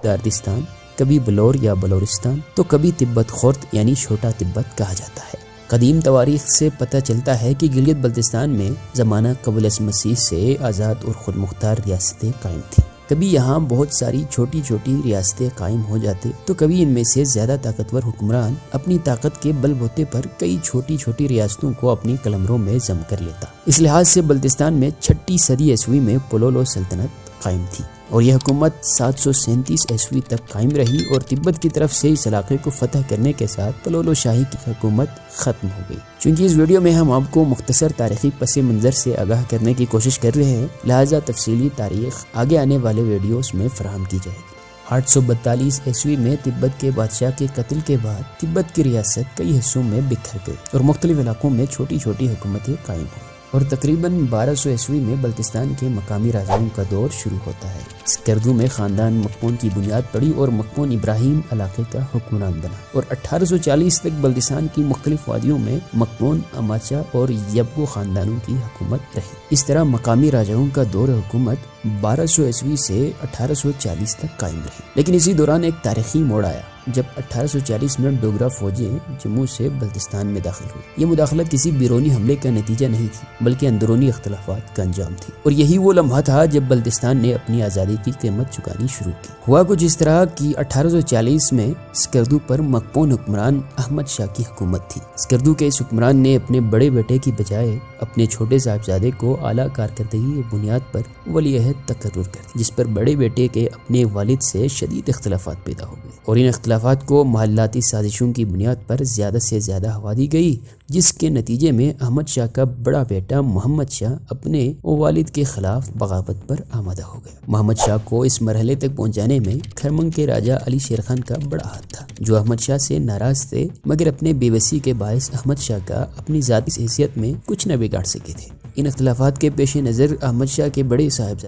داردستان، کبھی بلور یا بلورستان تو کبھی تبت خورد یعنی چھوٹا تبت کہا جاتا ہے۔ قدیم تواریخ سے پتہ چلتا ہے کہ گلگت بلتستان میں زمانہ قبل از مسیح سے آزاد اور خود مختار ریاستیں قائم تھیں۔ کبھی یہاں بہت ساری چھوٹی چھوٹی ریاستیں قائم ہو جاتے تو کبھی ان میں سے زیادہ طاقتور حکمران اپنی طاقت کے بل بوتے پر کئی چھوٹی چھوٹی ریاستوں کو اپنی قلمروں میں ضم کر لیتا۔ اس لحاظ سے بلتستان میں 6 صدی عیسوی میں پولولو سلطنت قائم تھی اور یہ حکومت 737 عیسوی تک قائم رہی اور تبت کی طرف سے اس علاقے کو فتح کرنے کے ساتھ پولولو شاہی کی حکومت ختم ہو گئی۔ چونکہ اس ویڈیو میں ہم آپ کو مختصر تاریخی پس منظر سے آگاہ کرنے کی کوشش کر رہے ہیں، لہٰذا تفصیلی تاریخ آگے آنے والے ویڈیوز میں فراہم کی جائے گی۔ 842 عیسوی میں تبت کے بادشاہ کے قتل کے بعد تبت کی ریاست کئی حصوں میں بکھر گئی اور مختلف علاقوں میں چھوٹی چھوٹی حکومتیں قائم ہوئیں اور تقریباً 1200 عیسوی میں بلتستان کے مقامی راجاؤں کا دور شروع ہوتا ہے۔ اسکردو میں خاندان مکپون کی بنیاد پڑی اور مکپون ابراہیم علاقے کا حکمران بنا اور 1840 تک بلتستان کی مختلف وادیوں میں مکپون، اماچا اور یبگو خاندانوں کی حکومت رہی۔ اس طرح مقامی راجاؤں کا دور حکومت 1200 عیسوی سے 1840 تک قائم رہی، لیکن اسی دوران ایک تاریخی موڑ آیا جب 1840 میں ڈوگرا فوجیں جموں سے بلتستان میں داخل ہوئی۔ یہ مداخلت کسی بیرونی حملے کا نتیجہ نہیں تھی بلکہ اندرونی اختلافات کا انجام تھی، اور یہی وہ لمحہ تھا جب بلتستان نے اپنی آزادی کی قیمت چکانی شروع کی۔ ہوا کچھ اس طرح کہ 1840 میں اسکردو پر مکپون حکمران احمد شاہ کی حکومت تھی۔ اسکردو کے اس حکمران نے اپنے بڑے بیٹے کی بجائے اپنے چھوٹے صاحبزادے کو اعلیٰ کارکردگی کی بنیاد پر ولی عہد تقرر کر دیا، جس پر بڑے بیٹے کے اپنے والد سے شدید اختلافات پیدا ہو گئے اور ان اختلافات کو محلاتی سازشوں کی بنیاد پر زیادہ سے زیادہ ہوا دی گئی، جس کے نتیجے میں احمد شاہ کا بڑا بیٹا محمد شاہ اپنے والد کے خلاف بغاوت پر آمادہ ہو گیا۔ محمد شاہ کو اس مرحلے تک پہنچانے میں کھرمنگ کے راجہ علی شیر خان کا بڑا ہاتھ تھا، جو احمد شاہ سے ناراض تھے مگر اپنے بے بسی کے باعث احمد شاہ کا اپنی ذاتی حیثیت میں کچھ نہ بگاڑ سکے تھے۔ ان اختلافات کے پیش نظر احمد شاہ کے بڑے صاحبزادے